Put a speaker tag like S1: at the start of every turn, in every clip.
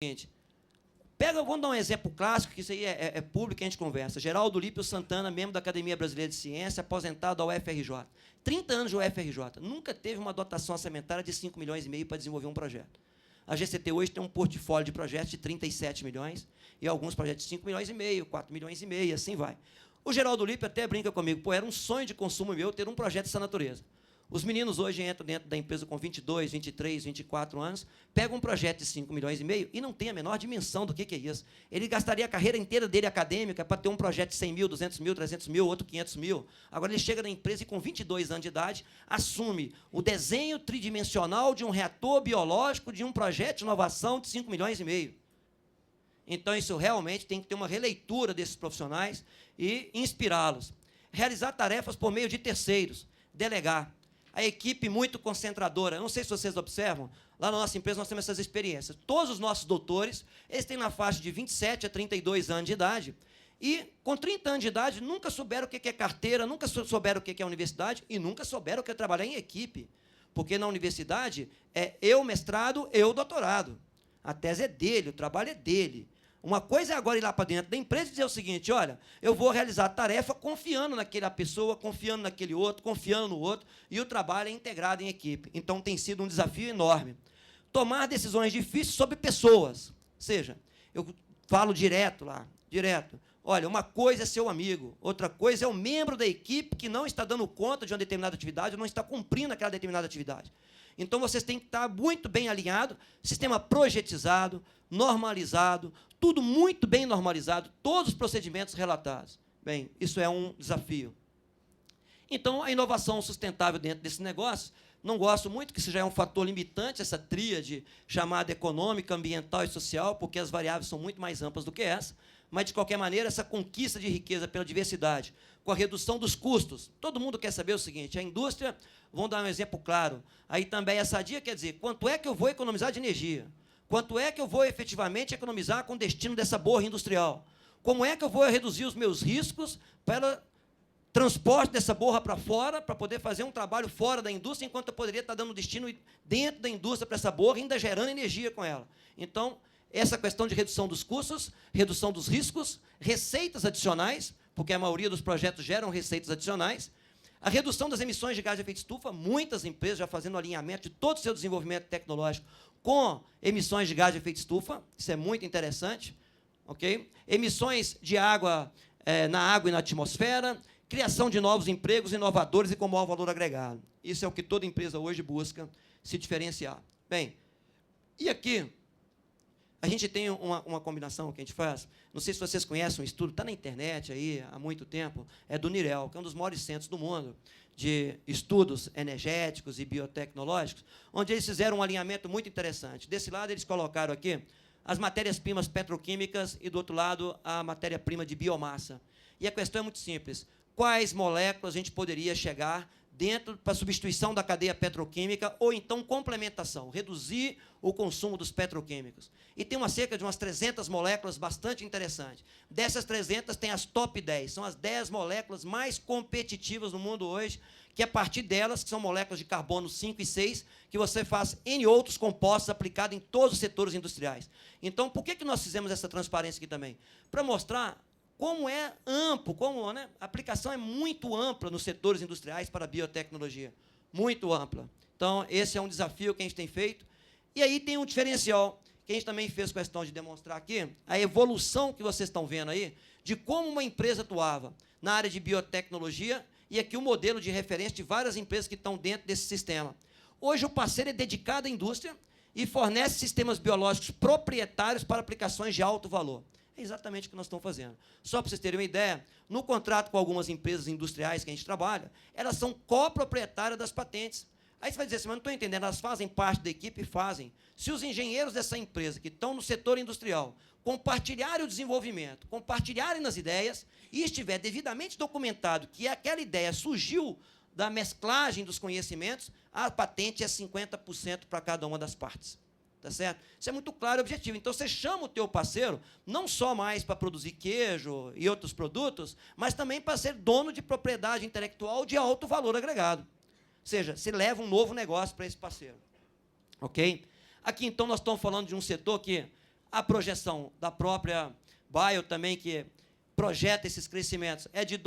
S1: seguinte, vamos dar um exemplo clássico, que isso aí é público, a gente conversa. Geraldo Lípio Santana, membro da Academia Brasileira de Ciência, aposentado da UFRJ. 30 anos de UFRJ. Nunca teve uma dotação orçamentária de 5,5 milhões para desenvolver um projeto. A GCT hoje tem um portfólio de projetos de 37 milhões, e alguns projetos de 5,5 milhões, 4,5 milhões, assim vai. O Geraldo Lípio até brinca comigo, pô, era um sonho de consumo meu ter um projeto dessa natureza. Os meninos hoje entram dentro da empresa com 22, 23, 24 anos, pegam um projeto de 5,5 milhões e não tem a menor dimensão do que é isso. Ele gastaria a carreira inteira dele acadêmica para ter um projeto de 100 mil, 200 mil, 300 mil, outro 500 mil. Agora ele chega na empresa e, com 22 anos de idade, assume o desenho tridimensional de um reator biológico de um projeto de inovação de 5,5 milhões. Então, isso realmente tem que ter uma releitura desses profissionais e inspirá-los. Realizar tarefas por meio de terceiros, delegar. A equipe muito concentradora. Eu não sei se vocês observam, lá na nossa empresa nós temos essas experiências. Todos os nossos doutores, eles têm na faixa de 27 a 32 anos de idade, e com 30 anos de idade nunca souberam o que é carteira, nunca souberam o que é universidade e nunca souberam o que é trabalhar em equipe. Porque na universidade é eu mestrado, eu doutorado. A tese é dele, o trabalho é dele. Uma coisa é agora ir lá para dentro da empresa e dizer o seguinte, olha, eu vou realizar a tarefa confiando naquela pessoa, confiando naquele outro, confiando no outro, e o trabalho é integrado em equipe. Então, tem sido um desafio enorme. Tomar decisões difíceis sobre pessoas. Ou seja, eu falo direto lá, direto. Olha, uma coisa é seu amigo, outra coisa é o membro da equipe que não está dando conta de uma determinada atividade, ou não está cumprindo aquela determinada atividade. Então, vocês têm que estar muito bem alinhados, sistema projetizado, normalizado, tudo muito bem normalizado, todos os procedimentos relatados. Bem, isso é um desafio. Então, a inovação sustentável dentro desse negócio, não gosto muito, que isso já é um fator limitante, essa tríade chamada econômica, ambiental e social, porque as variáveis são muito mais amplas do que essa, mas, de qualquer maneira, essa conquista de riqueza pela diversidade, com a redução dos custos. Todo mundo quer saber o seguinte, a indústria, vamos dar um exemplo claro, aí também a Sadia quer dizer, quanto é que eu vou economizar de energia? Quanto é que eu vou efetivamente economizar com o destino dessa borra industrial? Como é que eu vou reduzir os meus riscos para transporte dessa borra para fora, para poder fazer um trabalho fora da indústria, enquanto eu poderia estar dando destino dentro da indústria para essa borra, ainda gerando energia com ela? Então, essa questão de redução dos custos, redução dos riscos, receitas adicionais, porque a maioria dos projetos geram receitas adicionais, a redução das emissões de gás de efeito estufa, muitas empresas já fazendo alinhamento de todo o seu desenvolvimento tecnológico com emissões de gás de efeito estufa, isso é muito interessante, ok? Emissões de água na água e na atmosfera, criação de novos empregos inovadores e com maior valor agregado. Isso é o que toda empresa hoje busca se diferenciar. Bem, e aqui a gente tem uma combinação que a gente faz, não sei se vocês conhecem um estudo, está na internet aí há muito tempo, é do NIREL, que é um dos maiores centros do mundo de estudos energéticos e biotecnológicos, onde eles fizeram um alinhamento muito interessante. Desse lado, eles colocaram aqui as matérias-primas petroquímicas e, do outro lado, a matéria-prima de biomassa. E a questão é muito simples. Quais moléculas a gente poderia chegar dentro para substituição da cadeia petroquímica ou, então, complementação, reduzir o consumo dos petroquímicos. E tem cerca de umas 300 moléculas bastante interessantes. Dessas 300, tem as top 10. São as 10 moléculas mais competitivas no mundo hoje, que, a partir delas, que são moléculas de carbono 5 e 6, que você faz N outros compostos aplicados em todos os setores industriais. Então, por que nós fizemos essa transparência aqui também? Para mostrar como é amplo, a aplicação é muito ampla nos setores industriais para a biotecnologia. Muito ampla. Então, esse é um desafio que a gente tem feito. E aí tem um diferencial, que a gente também fez questão de demonstrar aqui, a evolução que vocês estão vendo aí, de como uma empresa atuava na área de biotecnologia, e aqui o modelo de referência de várias empresas que estão dentro desse sistema. Hoje, o parceiro é dedicado à indústria e fornece sistemas biológicos proprietários para aplicações de alto valor. É exatamente o que nós estamos fazendo. Só para vocês terem uma ideia, no contrato com algumas empresas industriais que a gente trabalha, elas são coproprietárias das patentes. Aí você vai dizer assim, mas não estou entendendo, elas fazem parte da equipe? Fazem. Se os engenheiros dessa empresa, que estão no setor industrial, compartilharem o desenvolvimento, compartilharem nas ideias, e estiver devidamente documentado que aquela ideia surgiu da mesclagem dos conhecimentos, a patente é 50% para cada uma das partes. Tá certo? Isso é muito claro e objetivo. Então, você chama o teu parceiro, não só mais para produzir queijo e outros produtos, mas também para ser dono de propriedade intelectual de alto valor agregado. Ou seja, você leva um novo negócio para esse parceiro. Ok? Aqui, então, nós estamos falando de um setor que A projeção da própria Bio também, que projeta esses crescimentos, é de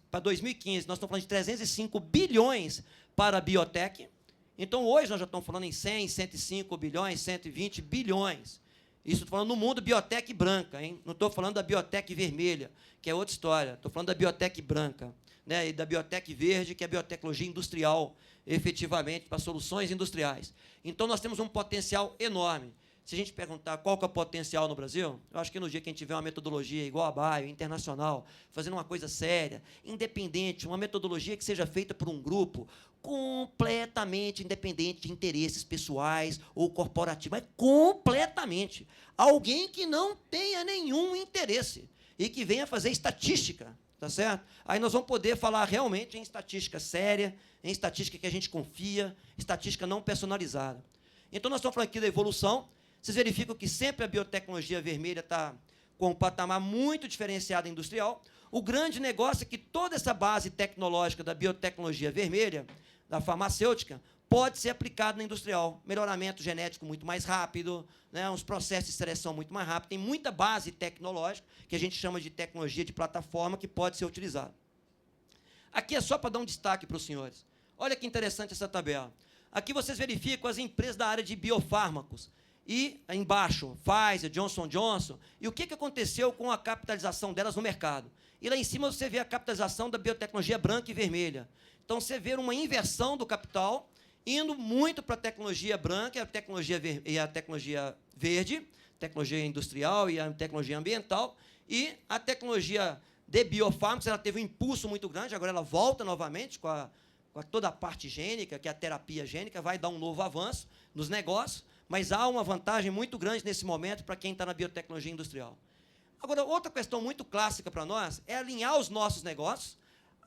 S1: para 2015, nós estamos falando de 305 bilhões para a biotech. Então, hoje, nós já estamos falando em 100, 105 bilhões, 120 bilhões. Isso estou falando no mundo biotech branca, hein? Não estou falando da biotech vermelha, que é outra história. Estou falando da biotech branca, né? E da biotech verde, que é a biotecnologia industrial, efetivamente, para soluções industriais. Então, nós temos um potencial enorme. Se a gente perguntar qual que é o potencial no Brasil, eu acho que no dia que a gente tiver uma metodologia igual a Bio, internacional, fazendo uma coisa séria, independente, uma metodologia que seja feita por um grupo completamente independente de interesses pessoais ou corporativos, mas completamente. Alguém que não tenha nenhum interesse e que venha fazer estatística, tá certo? Aí nós vamos poder falar realmente em estatística séria, em estatística que a gente confia, estatística não personalizada. Então, nós estamos falando aqui da evolução. Vocês verificam que sempre a biotecnologia vermelha está com um patamar muito diferenciado industrial. O grande negócio é que toda essa base tecnológica da biotecnologia vermelha, da farmacêutica, pode ser aplicada na industrial. Melhoramento genético muito mais rápido, né, uns processos de seleção muito mais rápidos. Tem muita base tecnológica, que a gente chama de tecnologia de plataforma, que pode ser utilizada. Aqui é só para dar um destaque para os senhores. Olha que interessante essa tabela. Aqui vocês verificam as empresas da área de biofármacos. E, embaixo, Pfizer, Johnson & Johnson. E o que aconteceu com a capitalização delas no mercado? E lá em cima você vê a capitalização da biotecnologia branca e vermelha. Então, você vê uma inversão do capital, indo muito para a tecnologia branca e a tecnologia verde, tecnologia industrial e a tecnologia ambiental. E a tecnologia de biofármacos, ela teve um impulso muito grande, agora ela volta novamente com toda a parte gênica, que é a terapia gênica, vai dar um novo avanço nos negócios. Mas há uma vantagem muito grande nesse momento para quem está na biotecnologia industrial. Agora, outra questão muito clássica para nós é alinhar os nossos negócios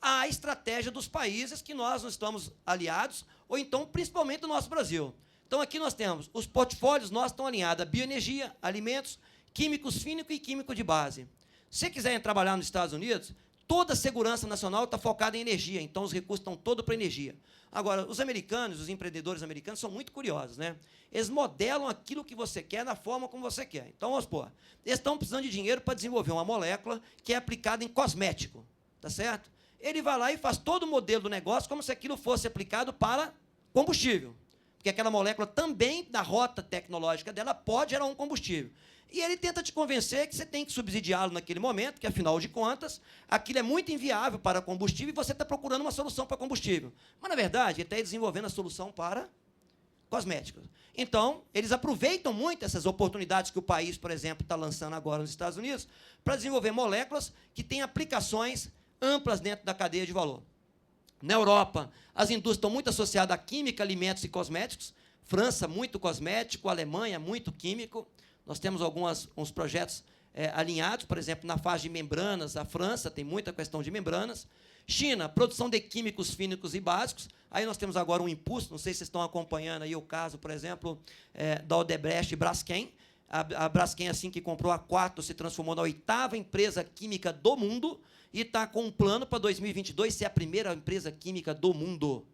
S1: à estratégia dos países que nós não estamos aliados, ou então, principalmente, do nosso Brasil. Então, aqui nós temos, os portfólios nossos estão alinhados a bioenergia, alimentos, químicos finos e químico de base. Se você quiser trabalhar nos Estados Unidos, toda a segurança nacional está focada em energia, então os recursos estão todos para energia. Agora, os americanos, os empreendedores americanos, são muito curiosos, né? Eles modelam aquilo que você quer na forma como você quer. Então, vamos supor, eles estão precisando de dinheiro para desenvolver uma molécula que é aplicada em cosmético, tá certo? Ele vai lá e faz todo o modelo do negócio como se aquilo fosse aplicado para combustível. Porque aquela molécula também, na rota tecnológica dela, pode gerar um combustível. E ele tenta te convencer que você tem que subsidiá-lo naquele momento, que, afinal de contas, aquilo é muito inviável para combustível e você está procurando uma solução para combustível. Mas, na verdade, ele está desenvolvendo a solução para cosméticos. Então, eles aproveitam muito essas oportunidades que o país, por exemplo, está lançando agora nos Estados Unidos para desenvolver moléculas que têm aplicações amplas dentro da cadeia de valor. Na Europa, as indústrias estão muito associadas a química, alimentos e cosméticos. França, muito cosmético. Alemanha, muito químico. Nós temos uns projetos alinhados, por exemplo, na fase de membranas. A França tem muita questão de membranas. China, produção de químicos fínicos e básicos. Aí nós temos agora um impulso, não sei se vocês estão acompanhando aí o caso, por exemplo, da Odebrecht e Braskem. A Braskem, assim que comprou a Quato, se transformou na 8ª empresa química do mundo e está com um plano para 2022 ser a primeira empresa química do mundo.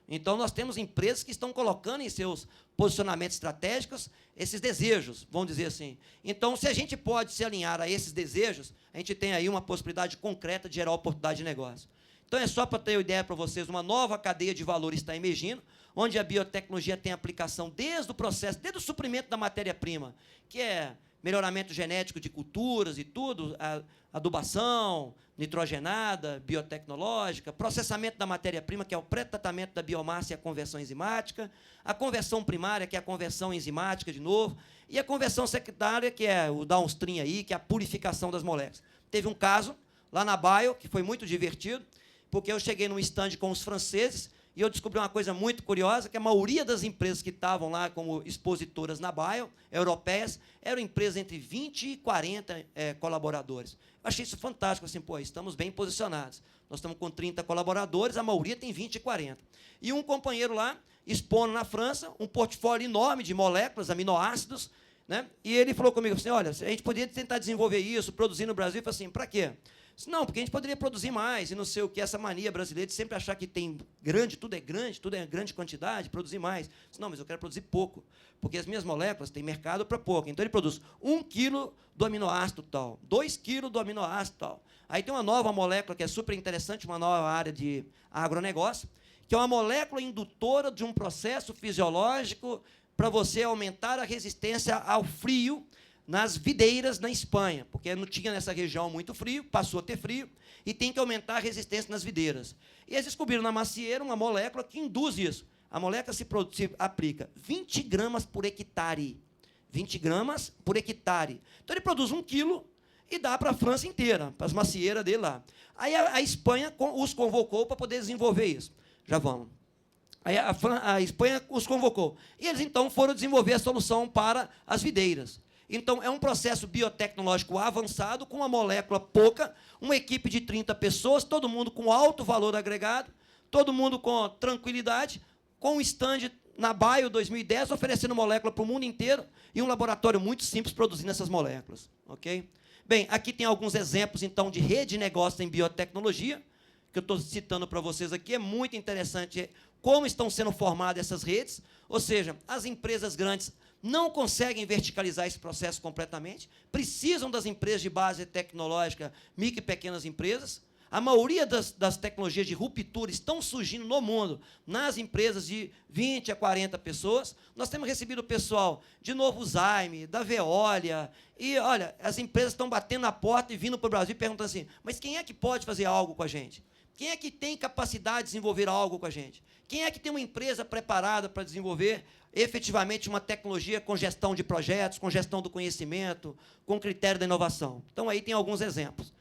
S1: Então, nós temos empresas que estão colocando em seus posicionamentos estratégicos esses desejos, vamos dizer assim. Então, se a gente pode se alinhar a esses desejos, a gente tem aí uma possibilidade concreta de gerar oportunidade de negócio. Então, é só para ter uma ideia para vocês, uma nova cadeia de valor está emergindo, onde a biotecnologia tem aplicação desde o processo, desde o suprimento da matéria-prima, que é melhoramento genético de culturas e tudo, adubação, nitrogenada, biotecnológica, processamento da matéria-prima, que é o pré-tratamento da biomassa e a conversão enzimática, a conversão primária, que é a conversão enzimática, de novo, e a conversão secundária, que é o downstream aí, que é a purificação das moléculas. Teve um caso lá na Bio, que foi muito divertido, porque eu cheguei num stand com os franceses e eu descobri uma coisa muito curiosa, que a maioria das empresas que estavam lá como expositoras na Bio, europeias, eram empresas entre 20 e 40 colaboradores. Eu achei isso fantástico, assim, pô, estamos bem posicionados. Nós estamos com 30 colaboradores, a maioria tem 20 e 40. E um companheiro lá, expondo na França, um portfólio enorme de moléculas, aminoácidos, né? E ele falou comigo assim, olha, a gente poderia tentar desenvolver isso, produzir no Brasil. Eu falei assim, para quê? Não, porque a gente poderia produzir mais, e não sei o que, essa mania brasileira de sempre achar que tem grande, tudo é grande quantidade, produzir mais. Não, mas eu quero produzir pouco, porque as minhas moléculas têm mercado para pouco. Então, ele produz 1 quilo do aminoácido tal, 2 quilos do aminoácido tal. Aí tem uma nova molécula que é super interessante, uma nova área de agronegócio, que é uma molécula indutora de um processo fisiológico para você aumentar a resistência ao frio nas videiras na Espanha, porque não tinha nessa região muito frio, passou a ter frio, e tem que aumentar a resistência nas videiras. E eles descobriram na macieira uma molécula que induz isso. A molécula se aplica 20 gramas por hectare. 20 gramas por hectare. Então, ele produz 1 quilo e dá para a França inteira, para as macieiras dele lá. Aí a Espanha os convocou para poder desenvolver isso. Já vamos. Aí a Espanha os convocou. E eles, então, foram desenvolver a solução para as videiras. Então, é um processo biotecnológico avançado, com uma molécula pouca, uma equipe de 30 pessoas, todo mundo com alto valor agregado, todo mundo com tranquilidade, com um stand na Bio 2010, oferecendo molécula para o mundo inteiro, e um laboratório muito simples produzindo essas moléculas. Okay? Bem, aqui tem alguns exemplos, então, de rede de negócio em biotecnologia, que eu estou citando para vocês aqui. É muito interessante como estão sendo formadas essas redes, ou seja, as empresas grandes não conseguem verticalizar esse processo completamente, precisam das empresas de base tecnológica, micro e pequenas empresas. A maioria das tecnologias de ruptura estão surgindo no mundo, nas empresas de 20 a 40 pessoas. Nós temos recebido pessoal de Novo Zyme, da Veolia, e, olha, as empresas estão batendo na porta e vindo para o Brasil e perguntando assim, mas quem é que pode fazer algo com a gente? Quem é que tem capacidade de desenvolver algo com a gente? Quem é que tem uma empresa preparada para desenvolver efetivamente uma tecnologia com gestão de projetos, com gestão do conhecimento, com critério da inovação? Então, aí tem alguns exemplos.